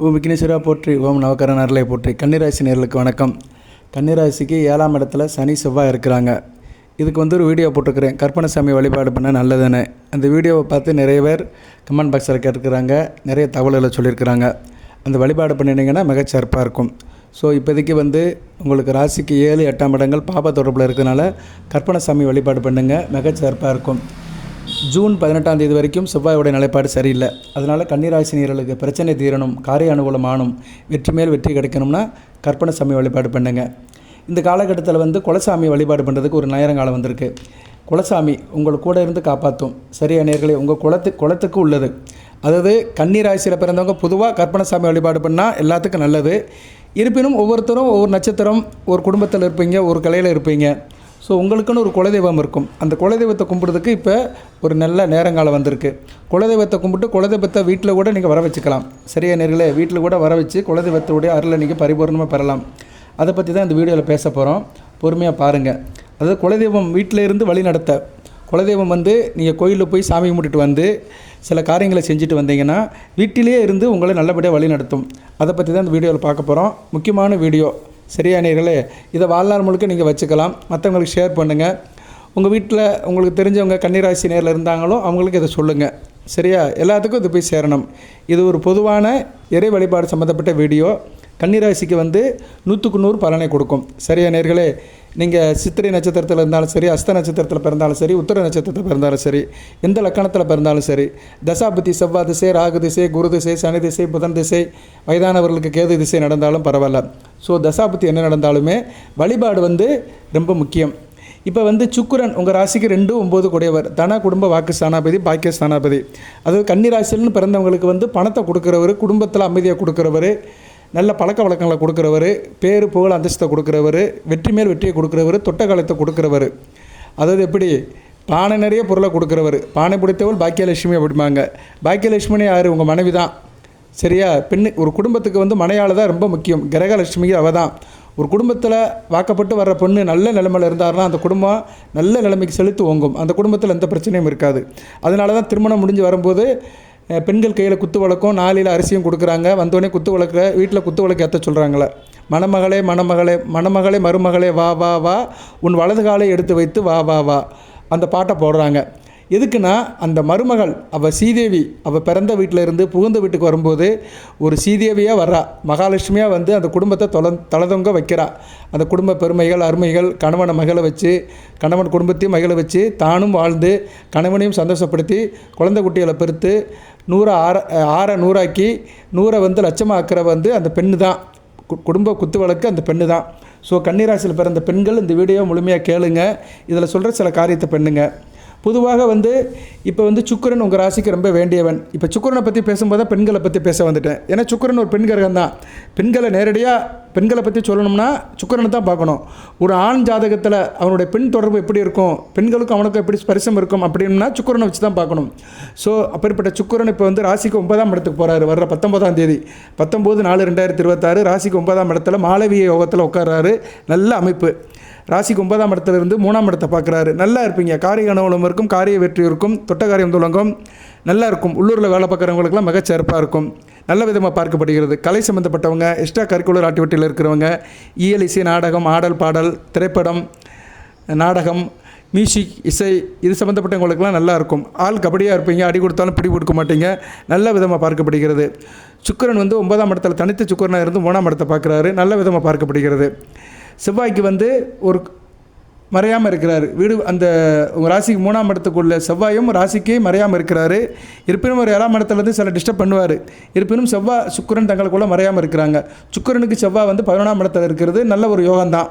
ஓம் விக்னேஸ்வரா போற்றி, ஓம் நவக்கரன் அருளை போற்றி. கன்னிராசி நேயர்களுக்கு வணக்கம். கன்னிராசிக்கு 7ஆம் இடத்துல சனி செவ்வாய் இருக்கிறாங்க. இதுக்கு ஒரு வீடியோ போட்டிருக்கிறேன், கற்பனைசாமி வழிபாடு பண்ண நல்லதுன்னு. அந்த வீடியோவை பார்த்து நிறைய பேர் கமெண்ட் பாக்ஸில் கேட்டுருக்குறாங்க, நிறைய தகவல்களை சொல்லியிருக்கிறாங்க. அந்த வழிபாடு பண்ணினீங்கன்னா மிகச்சிறப்பாக இருக்கும். ஸோ இப்போதைக்கு உங்களுக்கு ராசிக்கு 7, 8ஆம் இடங்கள் பாப தொடர்பில் இருக்கிறதுனால கற்பனைசாமி வழிபாடு பண்ணுங்கள், மிகச்சிறப்பாக இருக்கும். ஜூன் 18ஆம் தேதி வரைக்கும் செவ்வாயோடைய நிலைப்பாடு சரியில்லை. அதனால் கன்னிராசினியர்களுக்கு பிரச்சனை தீரணும், காரிய அனுகூலமானும், வெற்றி மேல் வெற்றி கிடைக்கணும்னா கற்பனைசாமி வழிபாடு பண்ணுங்கள். இந்த காலகட்டத்தில் குலசாமி வழிபாடு பண்ணுறதுக்கு ஒரு நேரங்காலம் வந்திருக்கு. குலசாமி உங்கள் கூட இருந்து காப்பாற்றும். சரியா நேயர்களே, உங்கள் குலத்துக்கு உள்ளது. அதாவது கன்னிராசியில் பிறந்தவங்க பொதுவாக கற்பனைசாமி வழிபாடு பண்ணால் எல்லாத்துக்கும் நல்லது. இருப்பினும் ஒவ்வொருத்தரும் ஒவ்வொரு நட்சத்திரம், ஒரு குடும்பத்தில் இருப்பீங்க, ஒரு கலையில் இருப்பீங்க. ஸோ உங்களுக்குன்னு ஒரு குலதெய்வம் இருக்கும். அந்த குலதெய்வத்தை கும்பிட்றதுக்கு இப்போ ஒரு நல்ல நேரங்காலம் வந்திருக்கு. குலதெய்வத்தை கும்பிட்டு குலதெய்வத்தை வீட்டில் கூட நீங்கள் வர வச்சுக்கலாம். சரியா நேர்களே, வீட்டில் கூட வர வச்சு குலதெய்வத்துடைய அருளை நீங்கள் பரிபூர்ணமாக பெறலாம். அதை பற்றி தான் இந்த வீடியோவில் பேச போகிறோம். பொறுமையாக பாருங்கள். அதாவது குலதெய்வம் வீட்டில் இருந்து வழி நடத்த, குலதெய்வம் நீங்கள் கோயிலில் போய் சாமி கும்பிட்டுட்டு சில காரியங்களை செஞ்சுட்டு வந்தீங்கன்னா வீட்டிலே இருந்து உங்களை நல்லபடியாக வழி நடத்தும். அதை பற்றி தான் இந்த வீடியோவில் பார்க்க போகிறோம். முக்கியமான வீடியோ. சரியா நேயர்களே, இதை வாழ்நாள் முழுக்க நீங்கள் வச்சுக்கலாம். மற்றவங்களுக்கு ஷேர் பண்ணுங்கள். உங்கள் வீட்டில் உங்களுக்கு தெரிஞ்சவங்க கன்னிராசி நேரில் இருந்தாங்களோ அவங்களுக்கு இதை சொல்லுங்கள். சரியா, எல்லாத்துக்கும் இது போய் சேரணும். இது ஒரு பொதுவான இறை வழிபாடு சம்மந்தப்பட்ட வீடியோ. கன்னிராசிக்கு 100க்கு 100 பலனை கொடுக்கும். சரியா நேயர்களே, நீங்கள் சித்திரை நட்சத்திரத்தில் இருந்தாலும் சரி, அஸ்த நட்சத்திரத்தில் பிறந்தாலும் சரி, உத்திர நட்சத்திரத்தில் பிறந்தாலும் சரி, எந்த லக்கணத்தில் பிறந்தாலும் சரி, தசாபதி செவ்வாய் திசை, ராகு திசை, குரு திசை, சனி திசை, புதன் திசை, வயதானவர்களுக்கு கேது திசை நடந்தாலும் பரவாயில்ல. ஸோ தசாபதி என்ன நடந்தாலுமே வழிபாடு ரொம்ப முக்கியம். இப்போ சுக்கிரன் உங்கள் ராசிக்கு 2, 9 கூடியவர், தன குடும்ப வாக்கு ஸ்தானாபதி, பாக்கிய ஸ்தானாபதி. அதாவது கன்னிராசின்னு பிறந்தவங்களுக்கு பணத்தை கொடுக்குறவர், குடும்பத்தில் அமைதியை கொடுக்குறவர், நல்ல பழக்க வழக்கங்களை கொடுக்குறவர், பேர் புகழ் அந்தஸ்தை கொடுக்குறவர், வெற்றி மேல் வெற்றியை கொடுக்குறவர், தொட்ட காலத்தை கொடுக்குறவர். அதாவது எப்படி பானை நிறைய பொருளை கொடுக்குறவர். பானை பிடித்தவள் பாக்கியலட்சுமி அப்படிம்பாங்க. பாக்கியலட்சுமினே யார்? உங்கள் மனைவி தான். சரியா, பெண்ணு ஒரு குடும்பத்துக்கு மனையாள் தான் ரொம்ப முக்கியம். கிரகலட்சுமி அவள் தான். ஒரு குடும்பத்தில் வாக்கப்பட்டு வர்ற பொண்ணு நல்ல நிலைமையில் இருந்தாருன்னா அந்த குடும்பம் நல்ல நிலைமைக்கு செலுத்து ஓங்கும். அந்த குடும்பத்தில் எந்த பிரச்சனையும் இருக்காது. அதனால தான் திருமணம் முடிஞ்சு வரும்போது பெண்கள் கையில் குத்து வழக்கம், 4 அரிசியும் கொடுக்குறாங்க. வந்தோடனே குத்து வழக்க வீட்டில் குத்து வழக்கு ஏற்ற சொல்கிறாங்களே, மணமகளே மணமகளே மணமகளே மருமகளே வா வா வா, உன் வலது காலை எடுத்து வைத்து வா வா வா, அந்த பாட்டை போடுறாங்க. எதுக்குன்னா அந்த மருமகள் அவள் சீதேவி, அவள் பிறந்த வீட்டில் இருந்து புகுந்த வீட்டுக்கு வரும்போது ஒரு சீதேவியாக வர்றா, மகாலட்சுமியாக அந்த குடும்பத்தை தலதொங்க வைக்கிறா. அந்த குடும்ப பெருமைகள் அருமைகள், கணவனை மகளை வச்சு, கணவன் குடும்பத்தையும் மகளை வச்சு தானும் வாழ்ந்து கணவனையும் சந்தோஷப்படுத்தி குழந்தை குட்டிகளை பெருத்து 100 100ஆக்கி 100 லட்சமாக்குற அந்த பெண்ணு தான். குடும்ப குத்து வழக்கு அந்த பெண்ணு தான். ஸோ கன்னிராசியில் பிறந்த பெண்கள் இந்த வீடியோ முழுமையாக கேளுங்க. இதில் சொல்கிற சில காரியத்தை பண்ணுங்க. பொதுவாக இப்போ சுக்கிரன் உங்கள் ராசிக்கு ரொம்ப வேண்டியவன். இப்போ சுக்கிரனை பற்றி பேசும்போது தான் பெண்களை பற்றி பேச வந்துட்டேன். ஏன்னா சுக்கிரன் ஒரு பெண் கிரகம் தான். பெண்களை பற்றி சொல்லணும்னா சுக்கிரனை தான் பார்க்கணும். ஒரு ஆண் ஜாதகத்தில் அவனுடைய பெண் தொடர்பு எப்படி இருக்கும், பெண்களுக்கும் அவனுக்கும் எப்படி ஸ்பரிசம் இருக்கும் அப்படின்னா சுக்கிரனை வச்சு தான் பார்க்கணும். ஸோ அப்படிப்பட்ட சுக்கிரன் இப்போ ராசிக்கு 9ஆம் இடத்துக்கு போகிறாரு. வர்ற 19ஆம் தேதி 19/4/2026 ராசிக்கு 9ஆம் இடத்துல மாளவிய யோகத்தில் உட்கார்றாரு. நல்ல அமைப்பு. ராசிக்கு 9ஆம் இடத்துல இருந்து 3ஆம் இடத்தை பார்க்குறாரு. நல்லா இருப்பீங்க. காரிய அனுகூலம் இருக்கும், காரிய வெற்றி இருக்கும், தொட்ட காரியம் துலங்கும், நல்லா இருக்கும். உள்ளூரில் வேலை பார்க்குறவங்களுக்குலாம் மிகச்சிறப்பாக இருக்கும். நல்ல விதமாக பார்க்கப்படுகிறது. கலை சம்மந்தப்பட்டவங்க, எக்ஸ்ட்ரா கரிக்குலர் ஆக்டிவிட்டியில் இருக்கிறவங்க, இயல், இசை, நாடகம், ஆடல், பாடல், திரைப்படம், நாடகம், மியூசிக், இசை, இது சம்மந்தப்பட்டவங்களுக்குலாம் நல்லா இருக்கும். ஆள் கபடியாக இருப்பீங்க. அடி கொடுத்தாலும் பிடி கொடுக்க மாட்டீங்க. நல்ல விதமாக பார்க்கப்படுகிறது. சுக்கிரன் 9ஆம் இடத்துல தனித்த சுக்கிரனாக இருந்து 3ஆம் இடத்தை பார்க்குறாரு. நல்ல விதமாக பார்க்கப்படுகிறது. செவ்வாய்க்கு ஒரு மறையாமல் இருக்கிறாரு. வீடு உங்கள் ராசிக்கு 3ஆம் இடத்துக்குள்ள செவ்வாயும் ராசிக்கு மறையாமல் இருக்கிறாரு. இருப்பினும் ஒரு 7ஆம் இடத்துலேருந்து சில டிஸ்டர்ப் பண்ணுவார். இருப்பினும் செவ்வாய் சுக்கிரன் தங்களுக்குள்ளே மறையாமல் இருக்கிறாங்க. சுக்கிரனுக்கு செவ்வாய் 11ஆம் இடத்துல இருக்கிறது நல்ல ஒரு யோகம்தான்.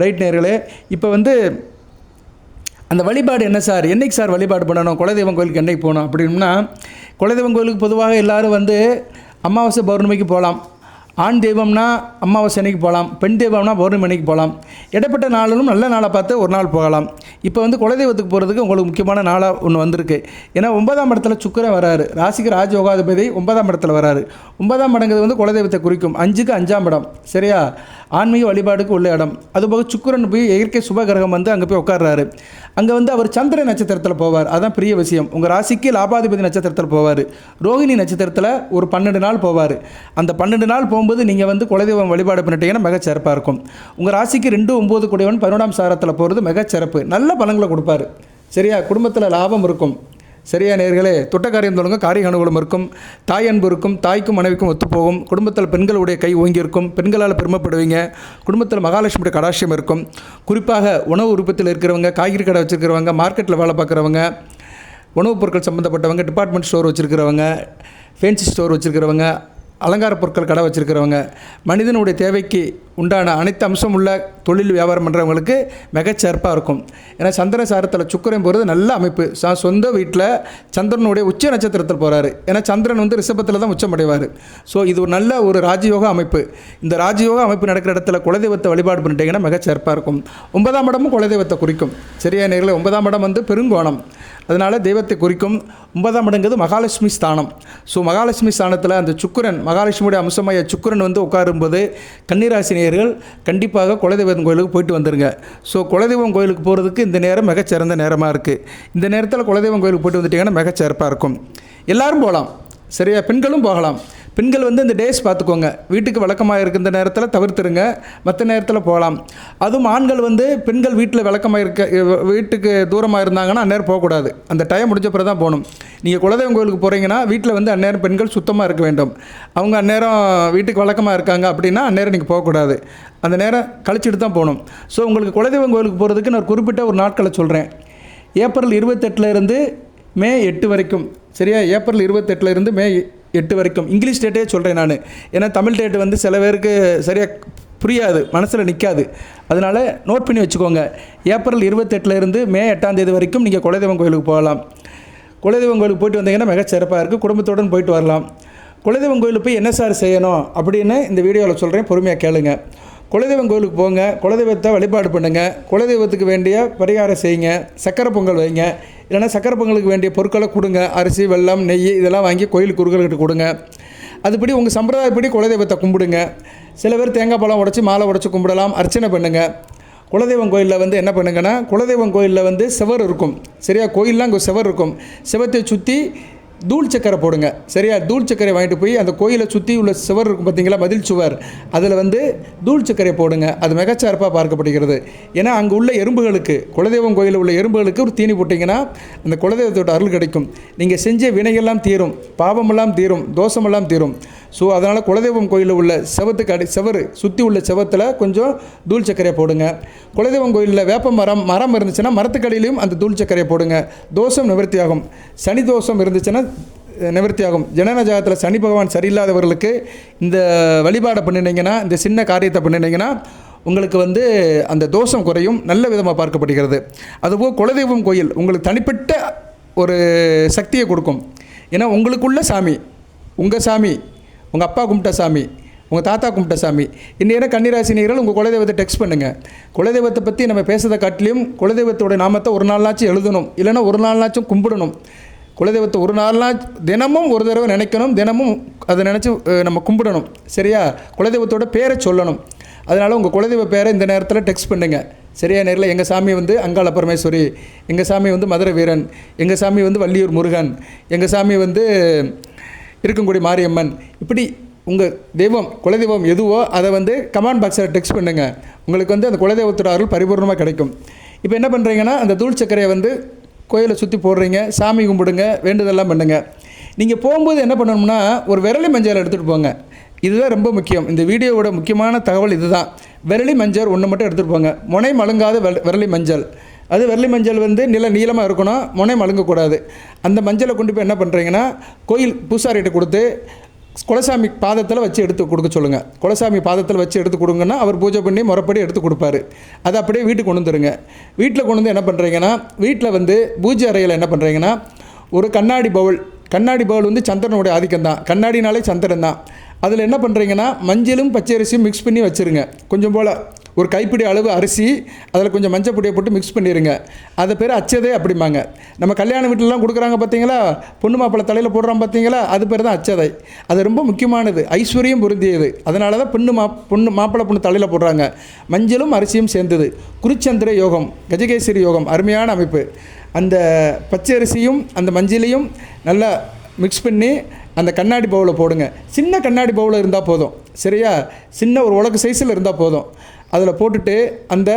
ரைட் நேர்களே, இப்போ அந்த வழிபாடு என்ன சார், என்றைக்கு சார் வழிபாடு பண்ணணும், குலதெய்வம் கோயிலுக்கு என்றைக்கு போகணும் அப்படின்னா, குலதெய்வம் கோயிலுக்கு பொதுவாக எல்லோரும் அமாவாசை பௌர்ணமிக்கு போகலாம். ஆண் தெய்வம்னா அமாவாசை அன்னைக்கு போகலாம், பெண் தெய்வம்னா பௌர்ணமி அன்னைக்கு போகலாம். இடைப்பட்ட நாளிலும் நல்ல நாளை பார்த்து ஒரு நாள் போகலாம். இப்போ குலதெய்வத்துக்கு போகிறதுக்கு உங்களுக்கு முக்கியமான நாளாக ஒன்று வந்திருக்கு. ஏன்னா 9ஆம் இடத்துல சுக்கிரன் வராரு. ராசிக்கு ராஜயோகாதிபதி 9ஆம் இடத்துல வராரு. 9ஆம் இடங்கிறது குலதெய்வத்தை குறிக்கும். 5க்கு 5ஆம் இடம். சரியா, ஆன்மீக வழிபாடுக்கு உள்ள இடம். அதுபோக சுக்கிரன் போய் இயற்கை சுபகிரகம் வந்து அங்கே போய் உட்கார்றாரு. அங்கே வந்து அவர் சந்திர நட்சத்திரத்தில் போவார். அதுதான் பெரிய விஷயம். உங்கள் ராசிக்கு லாபாதிபதி நட்சத்திரத்தில் போவார். ரோகிணி நட்சத்திரத்தில் ஒரு 12 நாள் போவார். அந்த 12 நாள் போகும்போது நீங்கள் வந்து குலதெய்வம் வழிபாடு பண்ணிட்டீங்கன்னா மிகச்சிறப்பாக இருக்கும். உங்கள் ராசிக்கு 2, 9 கூடியவன் 11ஆம் சாரத்தில் போகிறது மிகச்சிறப்பு. நல்ல பலன்களை கொடுப்பார். சரியா? குடும்பத்தில் லாபம் இருக்கும். சரியா நேயர்களே? தொட்ட காரியம் தொடங்க காரிய அனுகூலம் இருக்கும். தாய் அன்பு இருக்கும். தாய்க்கும் மனைவிக்கும் ஒத்துப்போகும். குடும்பத்தில் பெண்களுடைய கை ஓங்கியிருக்கும். பெண்களால் பெருமைப்படுவீங்க. குடும்பத்தில் மகாலட்சுமியுடைய கடாட்சியம் இருக்கும். குறிப்பாக உணவு உற்பத்தியில் இருக்கிறவங்க, காய்கறி கடை வச்சுருக்கிறவங்க, மார்க்கெட்டில் வேலை பார்க்குறவங்க, உணவுப் பொருட்கள் சம்மந்தப்பட்டவங்க, டிபார்ட்மெண்ட் ஸ்டோர் வச்சுருக்கிறவங்க, ஃபேன்சி ஸ்டோர் வச்சுருக்கிறவங்க, அலங்கார பொருட்கள் கடை வச்சுருக்கிறவங்க, மனிதனுடைய தேவைக்கு உண்டான அனைத்து அம்சம் உள்ள தொழில் வியாபாரம் பண்ணுறவங்களுக்கு மிகச்சிறப்பாக இருக்கும். ஏன்னா சந்திர சாரத்தில் சுக்கிரன் போகிறது நல்ல அமைப்பு. சொந்த வீட்டில் சந்திரனுடைய உச்ச நட்சத்திரத்தில் போகிறாரு. ஏன்னா சந்திரன் வந்து ரிஷபத்தில் தான் உச்சமடைவார். ஸோ இது ஒரு நல்ல ஒரு ராஜயோக அமைப்பு. இந்த ராஜயோக அமைப்பு நடக்கிற இடத்துல குலதெய்வத்தை வழிபாடு பண்ணிட்டீங்கன்னா மிகச்சிறப்பாக இருக்கும். 9ஆம் இடமும் குலதெய்வத்தை குறிக்கும். சரியா நேர்களே? 9ஆம் இடம் வந்து பெருங்கோணம். அதனால் தெய்வத்தை குறிக்கும். 9ஆம் இடங்கிறது மகாலட்சுமி ஸ்தானம். ஸோ மகாலட்சுமி ஸ்தானத்தில் அந்த சுக்கிரன், மகாலட்சுமியுடைய அம்சമായ சுக்கிரன் வந்து உட்காரும்போது கன்னிராசி நேயர்கள் கண்டிப்பாக குலதெய்வம் கோயிலுக்கு போயிட்டு வந்துடுங்க. ஸோ குலதெய்வம் கோயிலுக்கு போகிறதுக்கு இந்த நேரம் மிகச்சிறந்த நேரமாக இருக்குது. இந்த நேரத்தில் குலதெய்வம் கோயிலுக்கு போயிட்டு வந்துட்டிங்கன்னா மிகச்சிறப்பாக இருக்கும். எல்லோரும் போகலாம். சரியா? பெண்களும் போகலாம். பெண்கள் வந்து இந்த டேஸ் பார்த்துக்கோங்க. வீட்டுக்கு வழக்கமாக இருக்கின்ற நேரத்தில் தவிர்த்துருங்க. மற்ற நேரத்தில் போகலாம். அதுவும் ஆண்கள் வந்து பெண்கள் வீட்டில் வழக்கமாக வீட்டுக்கு தூரமாக இருந்தாங்கன்னா அந்நேரம் போகக்கூடாது. அந்த டைம் முடிஞ்ச பிறகு தான் போகணும். நீங்கள் குலதெய்வம் கோயிலுக்கு போகிறீங்கன்னா வீட்டில் வந்து அந்நேரம் பெண்கள் சுத்தமாக இருக்க வேண்டும். அவங்க அந்நேரம் வீட்டுக்கு வழக்கமாக இருக்காங்க அப்படின்னா அந்நேரம் நீங்கள் போகக்கூடாது. அந்த நேரம் கழிச்சிட்டு தான் போகணும். ஸோ உங்களுக்கு குலதெய்வம் கோயிலுக்கு போகிறதுக்கு நான் குறிப்பிட்ட ஒரு நாட்களை சொல்கிறேன். ஏப்ரல் 28 மே 8 வரைக்கும். சரியா? ஏப்ரல் 28 மே 8 வரைக்கும். இங்கிலீஷ் டேட்டே சொல்கிறேன் நான். ஏன்னா தமிழ் டேட்டு வந்து சில பேருக்கு சரியாக புரியாது, மனசில் நிற்காது. அதனால் நோட் பண்ணி வச்சுக்கோங்க. ஏப்ரல் 28 மே 8 வரைக்கும் நீங்கள் குலதெய்வம் கோயிலுக்கு போகலாம். குலதெய்வம் கோயிலுக்கு போயிட்டு வந்தீங்கன்னா மிகச்சிறப்பாக இருக்குது. குடும்பத்துடன் போயிட்டு வரலாம். குலதெய்வம் கோயிலுக்கு போய் என்ன சார் செய்யணும் அப்படின்னு இந்த வீடியோவில் சொல்கிறேன், பொறுமையாக கேளுங்க. குலதெய்வம் கோயிலுக்கு போங்க. குலதெய்வத்தை வழிபாடு பண்ணுங்கள். குலதெய்வத்துக்கு வேண்டிய பரிகாரம் செய்யுங்க. சக்கரை பொங்கல் வைங்க. இல்லைனா சக்கரை பொங்கலுக்கு வேண்டிய பொருட்களை கொடுங்க. அரிசி, வெல்லம், நெய் இதெல்லாம் வாங்கி கோயில் குருக்கள்கிட்ட கொடுங்க. அதுபடி உங்கள் சம்பிரதாயப்படி குலதெய்வத்தை கும்பிடுங்க. சில பேர் தேங்காய் பழம் உடச்சி மாலை உடச்சி கும்பிடலாம். அர்ச்சனை பண்ணுங்கள். குலதெய்வம் கோயிலில் வந்து என்ன பண்ணுங்கன்னா, குலதெய்வம் கோயிலில் வந்து செவர் இருக்கும். சரியா? கோயிலெலாம் அங்கே செவர் இருக்கும். செவத்தை சுற்றி தூள் சக்கரை போடுங்க. சரியா? தூள் சக்கரை வாங்கிட்டு போய் அந்த கோயிலை சுற்றி உள்ள சுவர் இருக்கும் பார்த்தீங்களா, மதில் சுவர், அதில் வந்து தூள் சக்கரை போடுங்க. அது மிகச்சிறப்பாக பார்க்கப்படுகிறது. ஏன்னா அங்கே உள்ள எறும்புகளுக்கு, குலதெய்வம் கோயிலில் உள்ள எறும்புகளுக்கு ஒரு தீனி போட்டிங்கன்னா அந்த குலதெய்வத்தோட அருள் கிடைக்கும். நீங்கள் செஞ்ச வினையெல்லாம் தீரும், பாவமெல்லாம் தீரும், தோஷமெல்லாம் தீரும். ஸோ அதனால் குலதெய்வம் கோயிலில் உள்ள செவத்துக்கு செவரு சுற்றி உள்ள செவத்தில் கொஞ்சம் தூள் சக்கரையை போடுங்க. குலதெய்வம் கோயிலில் வேப்ப மரம் இருந்துச்சுன்னா மரத்துக்கடியிலையும் அந்த தூள் சக்கரையை போடுங்க. தோஷம் நிவர்த்தியாகும். சனி தோஷம் இருந்துச்சுன்னா நிவர்த்தியாகும். ஜனன ஜாதகத்தில் சனி பகவான் சரியில்லாதவர்களுக்கு இந்த வழிபாடை பண்ணினீங்கன்னா, இந்த சின்ன காரியத்தை பண்ணினீங்கன்னா உங்களுக்கு வந்து அந்த தோஷம் குறையும். நல்ல விதமாக பார்க்கப்படுகிறது. அதுபோல் குலதெய்வம் கோயில் உங்களுக்கு தனிப்பட்ட ஒரு சக்தியை கொடுக்கும். ஏன்னா உங்களுக்குள்ள சாமி, உங்கள் சாமி, உங்கள் அப்பா கும்பிட்ட சாமி, உங்கள் தாத்தா கும்பிட்ட சாமி. இந்நேரம் கன்னிராசினியர்கள் உங்கள் குலதெய்வத்தை டெக்ஸ்ட் பண்ணுங்கள். குலதெய்வத்தை பற்றி நம்ம பேசுகிறத காட்டிலையும் குலதெய்வத்தோட நாமத்தை ஒரு நாள்னாச்சும் எழுதணும். இல்லைனா ஒரு நாள்னாச்சும் கும்பிடணும். குலதெய்வத்தை ஒரு நாள்னாச்சும் தினமும் ஒரு தடவை நினைக்கணும். தினமும் அதை நினச்சி நம்ம கும்பிடணும். சரியா? குலதெய்வத்தோட பேரை சொல்லணும். அதனால் உங்கள் குலதெய்வ பேரை இந்த நேரத்தில் டெக்ஸ்ட் பண்ணுங்கள். சரியா? நேரில் எங்கள் சாமி வந்து அங்காள பரமேஸ்வரி, எங்கள் சாமி வந்து மதுரை வீரன், எங்கள் சாமி வந்து வள்ளியூர் முருகன், எங்கள் சாமி வந்து இருக்கங்குடி மாரியம்மன். இப்படி உங்கள் தெய்வம், குலதெய்வம் எதுவோ அதை வந்து கமெண்ட் பாக்ஸில் டெக்ஸ்ட் பண்ணுங்கள். உங்களுக்கு வந்து அந்த குலதெய்வத்தோட அருள் பரிபூர்ணமாக கிடைக்கும். இப்போ என்ன பண்ணுறீங்கன்னா, அந்த தூள் சக்கரையை வந்து கோயிலை சுற்றி போடுறீங்க. சாமி கும்பிடுங்க, வேண்டுதெல்லாம் பண்ணுங்கள். நீங்கள் போகும்போது என்ன பண்ணணும்னா, ஒரு விரலி மஞ்சள் எடுத்துகிட்டு போங்க. இதுதான் ரொம்ப முக்கியம். இந்த வீடியோவோட முக்கியமான தகவல் இதுதான். விரலி மஞ்சள் ஒன்று மட்டும் எடுத்துகிட்டு போங்க. முனை மழுங்காத விரலி மஞ்சள். அது விரலி மஞ்சள் வந்து நீளமாக இருக்கணும், முனை மழுங்கக்கூடாது. அந்த மஞ்சளை கொண்டு போய் என்ன பண்ணுறீங்கன்னா, கோயில் பூசாரிகிட்ட கொடுத்து குலசாமி பாதத்தில் வச்சு எடுத்து கொடுக்க சொல்லுங்கள். குலசாமி பாதத்தில் வச்சு எடுத்து கொடுங்கன்னா அவர் பூஜை பண்ணி முறைப்படி எடுத்து கொடுப்பாரு. அதை அப்படியே வீட்டுக்கு கொண்டு வந்துடுங்க. வீட்டில் கொண்டு வந்து என்ன பண்ணுறீங்கன்னா, வீட்டில் வந்து பூஜை அறையில் என்ன பண்ணுறீங்கன்னா, ஒரு கண்ணாடி பவுல் வந்து சந்திரனுடைய ஆதிக்கம் தான். கண்ணாடினாலே சந்திரன் தான். அதில் என்ன பண்ணுறீங்கன்னா, மஞ்சளும் பச்சரிசியும் மிக்ஸ் பண்ணி வச்சுருங்க. கொஞ்சம் போல் ஒரு கைப்பிடி அளவு அரிசி, அதில் கொஞ்சம் மஞ்சள் பொடியை போட்டு மிக்ஸ் பண்ணிடுங்க. அதை பேர் அச்சதை அப்படிம்பாங்க. நம்ம கல்யாண வீட்டிலலாம் கொடுக்குறாங்க பார்த்தீங்களா, பொண்ணு மாப்பிள்ளை தலையில் போடுறான் பார்த்தீங்களா, அது பேர் தான் அச்சதை. அது ரொம்ப முக்கியமானது, ஐஸ்வர்யம் பொருந்தியது. அதனால தான் மாப்பிள்ளை பொண்ணு தலையில் போடுறாங்க. மஞ்சளும் அரிசியும் சேர்ந்தது. குருச்சந்திர யோகம், கஜகேசரி யோகம், அருமையான அமைப்பு. அந்த பச்சை அரிசியும் அந்த மஞ்சளையும் நல்லா மிக்ஸ் பண்ணி அந்த கண்ணாடி பவுலில் போடுங்க. சின்ன கண்ணாடி பவுலில் இருந்தால் போதும், சரியா? சின்ன ஒரு உலக்கு சைஸில் இருந்தால் போதும். அதில் போட்டுட்டு அந்த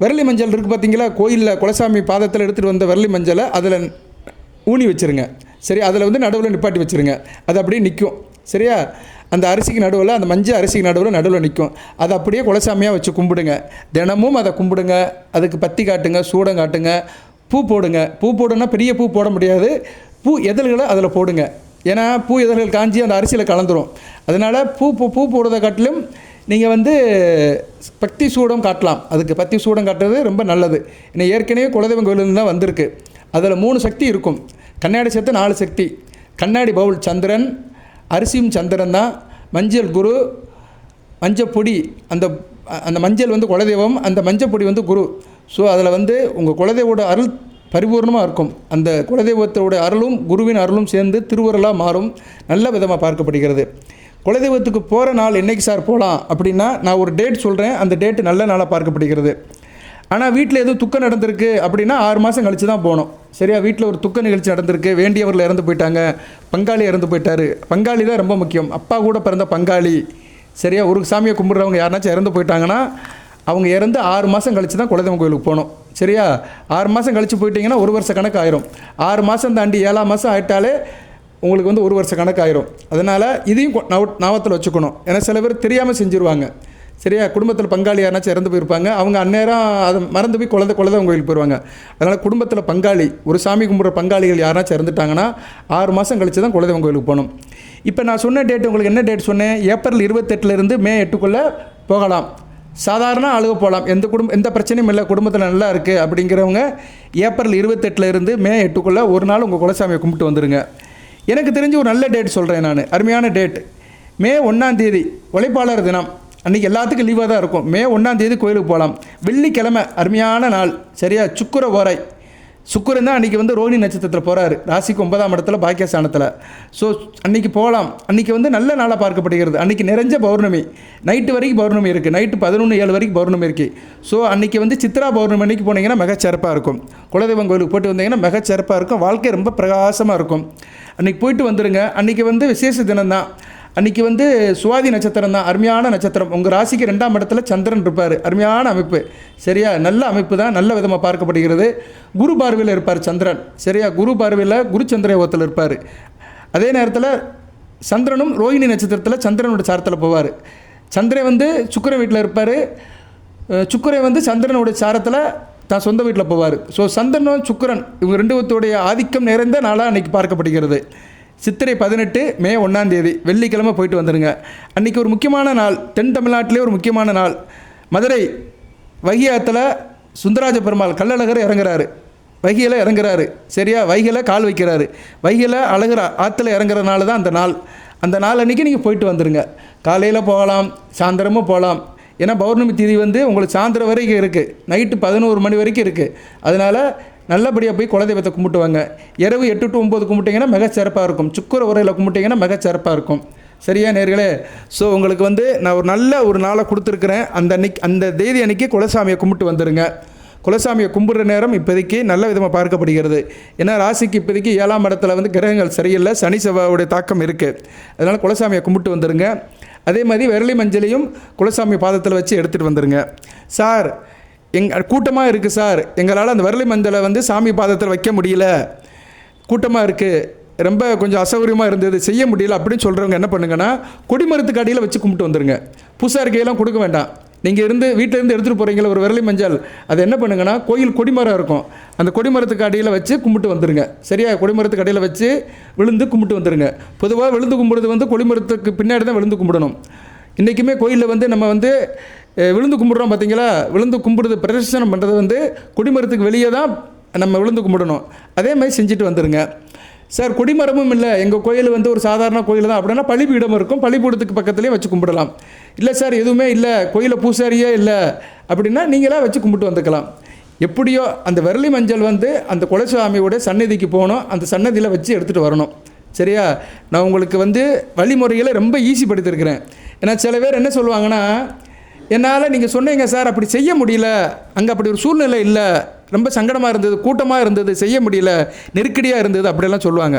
விரலி மஞ்சள் இருக்குது பார்த்தீங்களா, கோயிலில் குலசாமி பாதத்தில் எடுத்துகிட்டு வந்த விரலி மஞ்சளை அதில் ஊனி வச்சுருங்க. சரி, அதில் வந்து நடுவில் நிப்பாட்டி வச்சுருங்க. அது அப்படியே நிற்கும், சரியா? அந்த அரிசிக்கு நடுவில், அந்த மஞ்சள் அரிசிக்கு நடுவில் நிற்கும். அதை அப்படியே குலசாமியாக வச்சு கும்பிடுங்க. தினமும் அதை கும்பிடுங்க. அதுக்கு பத்தி காட்டுங்க, சூடம் காட்டுங்க, பூ போடுங்க. பூ போடுன்னா பெரிய பூ போட முடியாது, பூ எதழ்களை அதில் போடுங்க. ஏன்னா பூ எதழ்கள் காஞ்சி அந்த அரிசியில் கலந்துரும். அதனால் பூ போடுறதை காட்டிலும் நீங்கள் வந்து பக்தி சூடம் காட்டலாம். அதுக்கு பக்தி சூடம் காட்டுறது ரொம்ப நல்லது. ஏன்னா ஏற்கனவே குலதெய்வம் கோயிலிருந்து தான் வந்திருக்கு. அதில் 3 சக்தி இருக்கும். கண்ணாடி சேர்த்து 4 சக்தி. கண்ணாடி பவுல் சந்திரன், அரிசியும் சந்திரன் தான். மஞ்சள் குரு, மஞ்சள் பொடி, அந்த மஞ்சள் வந்து குலதெய்வம், அந்த மஞ்சள் பொடி வந்து குரு. ஸோ அதில் வந்து உங்கள் குலதெய்வோட அருள் பரிபூர்ணமாக இருக்கும். அந்த குலதெய்வத்தோட அருளும் குருவின் அருளும் சேர்ந்து திருவருளாக மாறும். நல்ல விதமாக பார்க்கப்படுகிறது. குலதெய்வத்துக்கு போகிற நாள் என்றைக்கு சார் போகலாம் அப்படின்னா, நான் ஒரு டேட் சொல்கிறேன். அந்த டேட்டு நல்ல நாளாக பார்க்கப்படுகிறது. ஆனால் வீட்டில் எதுவும் துக்கம் நடந்திருக்கு அப்படின்னா 6 மாதம் கழித்து தான் போகணும், சரியா? வீட்டில் ஒரு துக்க நிகழ்ச்சி நடந்திருக்கு, வேண்டியவர்கள் இறந்து போயிட்டாங்க, பங்காளி இறந்து போயிட்டார். பங்காளி தான் ரொம்ப முக்கியம். அப்பா கூட பிறந்த பங்காளி, சரியா? ஒரு சாமியை கும்பிட்றவங்க யாருனாச்சும் இறந்து போயிட்டாங்கன்னா அவங்க இறந்து 6 மாதம் கழித்து தான் குலதெய்வம் கோயிலுக்கு போகணும், சரியா? 6 மாதம் கழித்து போயிட்டீங்கன்னா 1 வருஷ கணக்கு ஆயிரும். 6 மாதம் தாண்டி 7ஆம் மாதம் ஆகிட்டாலே உங்களுக்கு வந்து 1 வருஷ கணக்கு ஆயிரும். அதனால் இதையும் ஞாபகத்தில் வச்சுக்கணும். ஏன்னா சில பேர் தெரியாமல் செஞ்சுருவாங்க, சரியா? குடும்பத்தில் பங்காளி யாருனாச்சும் இறந்து போயிருப்பாங்க, அவங்க அந்நேரம் அதை மறந்து போய் குலதெய்வம் கோயிலுக்கு போயிடுவாங்க. அதனால் குடும்பத்தில் பங்காளி, ஒரு சாமி கும்பிட்ற பங்காளிகள் யாருனாச்சும் இறந்துட்டாங்கன்னா 6 மாதம் கழித்து தான் குலதெய்வம் கோயிலுக்கு போகணும். இப்போ நான் சொன்ன டேட் உங்களுக்கு என்ன டேட் சொன்னேன்? ஏப்ரல் 28லேருந்து மே 8க்குள்ளே போகலாம். சாதாரண ஆளுக போகலாம். எந்த பிரச்சனையும் இல்லை, குடும்பத்தில் நல்லா இருக்குது அப்படிங்கிறவங்க ஏப்ரல் 28லேருந்து மே 8க்குள்ளே ஒரு நாள் உங்கள் குலசாமியை கும்பிட்டு வந்துடுங்க. எனக்கு தெரிஞ்ச ஒரு நல்ல டேட் சொல்கிறேன் நான், அருமையான டேட். மே 1ஆம் தேதி உழைப்பாளர் தினம். அன்றைக்கி எல்லாத்துக்கும் லீவாக தான் இருக்கும். மே 1ஆம் தேதி கோயிலுக்கு போகலாம். வெள்ளிக்கிழமை அருமையான நாள், சரியா? சுக்கிர ஓரை. சுக்கிரன் தான் அன்றைக்கி வந்து ரோஹிணி நட்சத்திரத்தில் போகிறாரு, ராசிக்கு 9ஆம் இடத்துல பாக்கியஸ்தானத்தில். ஸோ அன்றைக்கி போகலாம். அன்றைக்கி வந்து நல்ல நாளாக பார்க்கப்படுகிறது. அன்றைக்கி நிறைஞ்ச பௌர்ணமி, நைட்டு வரைக்கும் பௌர்ணமி இருக்குது, நைட்டு 11:07 வரைக்கும் பௌர்ணமி இருக்குது. ஸோ அன்றைக்கி வந்து சித்ரா பௌர்ணமி அன்றைக்கி போனீங்கன்னா மிகச்சிறப்பாக இருக்கும். குலதெய்வம் கோயிலுக்கு போய்ட்டு வந்தீங்கன்னா மிகச்சிறப்பாக இருக்கும். வாழ்க்கை ரொம்ப பிரகாசமாக இருக்கும். அன்றைக்கி போயிட்டு வந்துடுங்க. அன்றைக்கி வந்து விசேஷ தினம்தான். அன்றைக்கி வந்து சுவாதி நட்சத்திரம் தான், அருமையான நட்சத்திரம். உங்கள் ராசிக்கு 2ஆம் இடத்துல சந்திரன் இருப்பார், அருமையான அமைப்பு, சரியா? நல்ல அமைப்பு தான், நல்ல விதமாக பார்க்கப்படுகிறது. குரு பார்வையில் இருப்பார் சந்திரன், சரியா? குரு பார்வையில் குரு சந்திர யோகத்தில் இருப்பார். அதே நேரத்தில் சந்திரனும் ரோஹிணி நட்சத்திரத்தில் சந்திரனோட சாரத்தில் போவார். சந்திரன் வந்து சுக்கிரன் வீட்டில் இருப்பார். சுக்கிரன் வந்து சந்திரனோட சாரத்தில் தான் சொந்த வீட்டில் போவார். ஸோ சந்திரனும் சுக்கிரன் இவங்க 2 ஆதிக்கம் நிறைந்த நாளாக அன்றைக்கி பார்க்கப்படுகிறது. சித்திரை 18 மே 1ஆம் தேதி வெள்ளிக்கிழமை போயிட்டு வந்துடுங்க. அன்றைக்கி ஒரு முக்கியமான நாள், தென் தமிழ்நாட்டிலே ஒரு முக்கியமான நாள். மதுரை வைகையாத்தில் சுந்தராஜ பெருமாள் கள்ளழகர் இறங்குறாரு, வைகையில் இறங்குறாரு, சரியா? வைகையில் கால் வைக்கிறாரு. வைகையில் அழகர் ஆற்றுல இறங்குறதுனால தான் அந்த நாள். அந்த நாள் அன்றைக்கி நீங்கள் போயிட்டு வந்துடுங்க. காலையில் போகலாம், சாயந்தரமும் போகலாம். ஏன்னா பௌர்ணமி திதி வந்து உங்களுக்கு சாயந்தரம் வரைக்கும் இருக்குது, நைட்டு 11 மணி வரைக்கும் இருக்குது. அதனால் நல்லபடியாக போய் குலதெய்வத்தை கும்பிட்டுவாங்க. இரவு 8 to 9 கும்பிட்டிங்கன்னா மிகச்சிறப்பாக இருக்கும். சுக்கிர உரையில் கும்பிட்டிங்கன்னா மிகச்சிறப்பாக இருக்கும், சரியா நேர்களே? ஸோ உங்களுக்கு வந்து நான் ஒரு நல்ல ஒரு நாளை கொடுத்துருக்குறேன். அந்த தேதி அன்றைக்கி குலசாமியை கும்பிட்டு வந்துடுங்க. குலசாமியை கும்பிட்ற நேரம் இப்போதைக்கு நல்ல விதமாக பார்க்கப்படுகிறது. ஏன்னா ராசிக்கு இப்போதைக்கு 7ஆம் இடத்துல வந்து கிரகங்கள் சரியில்லை, சனி செவ்வாயுடைய தாக்கம் இருக்குது. அதனால் குலசாமியை கும்பிட்டு வந்துடுங்க. அதே மாதிரி விரலி மஞ்சளையும் குலசாமி பாதத்தில் வச்சு எடுத்துகிட்டு வந்துடுங்க. சார் கூட்டமாக இருக்குது சார், எங்களால் அந்த விரலி மஞ்சளை வந்து சாமி பாதத்தில் வைக்க முடியல, கூட்டமாக இருக்குது, ரொம்ப கொஞ்சம் அசௌகரியமாக இருந்தது, செய்ய முடியல அப்படின்னு சொல்கிறவங்க என்ன பண்ணுங்கன்னா, கொடிமரத்துக்கு அடியில் வச்சு கும்பிட்டு வந்துடுங்க. பூசாரி கையெல்லாம் கொடுக்க வேண்டாம். நீங்கள் வீட்டிலேருந்து எடுத்துகிட்டு போகிறீங்களா ஒரு விரலி மஞ்சள், அது என்ன பண்ணுங்கன்னா, கோயில் கொடிமரம் இருக்கும், அந்த கொடிமரத்துக்கு அடியில் வச்சு கும்பிட்டு வந்துடுங்க, சரியா? கொடிமரத்துக்கு அடியில் வச்சு விழுந்து கும்பிட்டு வந்துடுங்க. பொதுவாக விழுந்து கும்பிடுறது வந்து கொடிமரத்துக்கு பின்னாடி தான் விழுந்து கும்பிடணும். இன்றைக்குமே கோயிலில் வந்து நம்ம வந்து விழுந்து கும்பிட்றோம் பார்த்தீங்களா? விழுந்து கும்பிடுறது பிரதர்சனம் பண்ணுறது வந்து கொடிமரத்துக்கு வெளியே தான் நம்ம விழுந்து கும்பிடணும். அதே மாதிரி செஞ்சுட்டு வந்துடுங்க. சார் கொடிமரமும் இல்லை, எங்கள் கோயில் வந்து ஒரு சாதாரண கோயில் தான் அப்படின்னா பலிபீடம் இருக்கும், பலிபீடத்துக்கு பக்கத்துலேயே வச்சு கும்பிடலாம். இல்லை சார் எதுவுமே இல்லை, கோயிலில் பூசாரியே இல்லை அப்படின்னா நீங்களாக வச்சு கும்பிட்டு வந்துக்கலாம். எப்படியோ அந்த விரலி மஞ்சள் வந்து அந்த குலசாமியோட சன்னதிக்கு போகணும், அந்த சன்னதியில் வச்சு எடுத்துகிட்டு வரணும். சரியா? நான் உங்களுக்கு வந்து வழிமுறைகளை ரொம்ப ஈஸி படுத்திருக்கிறேன். ஏன்னா சில பேர் என்ன சொல்லுவாங்கன்னா, என்னால் நீங்கள் சொன்னீங்க சார் அப்படி செய்ய முடியல, அங்கே அப்படி ஒரு சூழ்நிலை இல்லை, ரொம்ப சங்கடமாக இருந்தது, கூட்டமாக இருந்தது, செய்ய முடியல, நெருக்கடியாக இருந்தது அப்படியெல்லாம் சொல்லுவாங்க.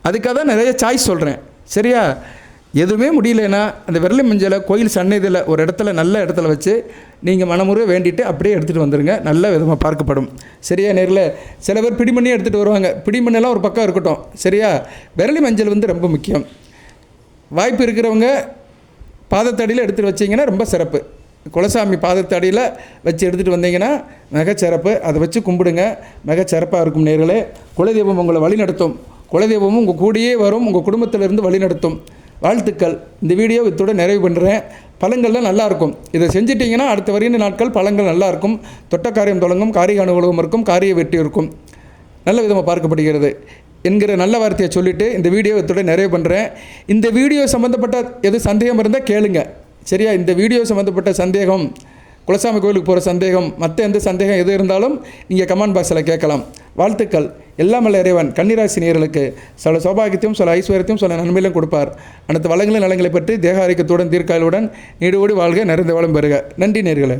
அதுக்காக தான் நிறைய சாய்ஸ் சொல்கிறேன். சரியா? எதுவுமே முடியலன்னா அந்த விரலி மஞ்சளை கோயில் சன்னதியில் ஒரு இடத்துல நல்ல இடத்துல வச்சு நீங்கள் மனமுறை வேண்டிட்டு அப்படியே எடுத்துகிட்டு வந்துடுங்க, நல்ல விதமாக பார்க்கப்படும். சரியா? நேரில் சில பேர் பிடிமண்ணியே எடுத்துகிட்டு வருவாங்க, பிடிமண்ணெல்லாம் ஒரு பக்கம் இருக்கட்டும். சரியா? விரலி மஞ்சள் வந்து ரொம்ப முக்கியம். வாய்ப்பு இருக்கிறவங்க பாதத்தடியில் எடுத்துகிட்டு வச்சிங்கன்னா ரொம்ப சிறப்பு. குலசாமி பாதத்தடியில் வச்சு எடுத்துகிட்டு வந்தீங்கன்னா மிகச்சிறப்பு. அதை வச்சு கும்பிடுங்க, மிகச்சிறப்பாக இருக்கும். நேர்களே, குலதெய்வம் உங்களை வழிநடத்தும், குலதெய்வமும் உங்கள் கூடயே வரும், உங்கள் குடும்பத்திலிருந்து வழிநடத்தும். வாழ்த்துக்கள். இந்த வீடியோ இத்தோடு நிறைவு பண்ணுறேன். பழங்கள்லாம் நல்லாயிருக்கும். இதை செஞ்சிட்டிங்கன்னா அடுத்த வருகின்ற நாட்கள் பழங்கள் நல்லாயிருக்கும். தொட்ட காரியம் தொடங்கும், காரிய அனுகூலம் இருக்கும், காரிய வெற்றி இருக்கும், நல்ல விதமாக பார்க்கப்படுகிறது என்கிற நல்ல வார்த்தையை சொல்லிவிட்டு இந்த வீடியோ இத்தோடு நிறைவு பண்ணுறேன். இந்த வீடியோ சம்மந்தப்பட்ட எது சந்தேகம் இருந்தால் கேளுங்க. சரியா? இந்த வீடியோ சம்மந்தப்பட்ட சந்தேகம், குலசாமி கோயிலுக்கு போகிற சந்தேகம், மற்ற எந்த சந்தேகம் எது இருந்தாலும் நீங்கள் கமெண்ட் பாக்ஸில் கேட்கலாம். வாழ்த்துக்கள். எல்லாம் வல்ல இறைவன் கன்னிராசி நேயர்களுக்கு சில சௌபாகியத்தையும் சில ஐஸ்வர்யத்தையும் சில நன்மையிலும் கொடுப்பார். அனைத்து வளங்களும் நலங்களை பற்றி தேக ஆரோக்கியத்துடன் தீர்க்காயலுடன் நீடோடி வாழ்க, நிறைந்த வளம் பெறுக. நன்றி நேயர்களே.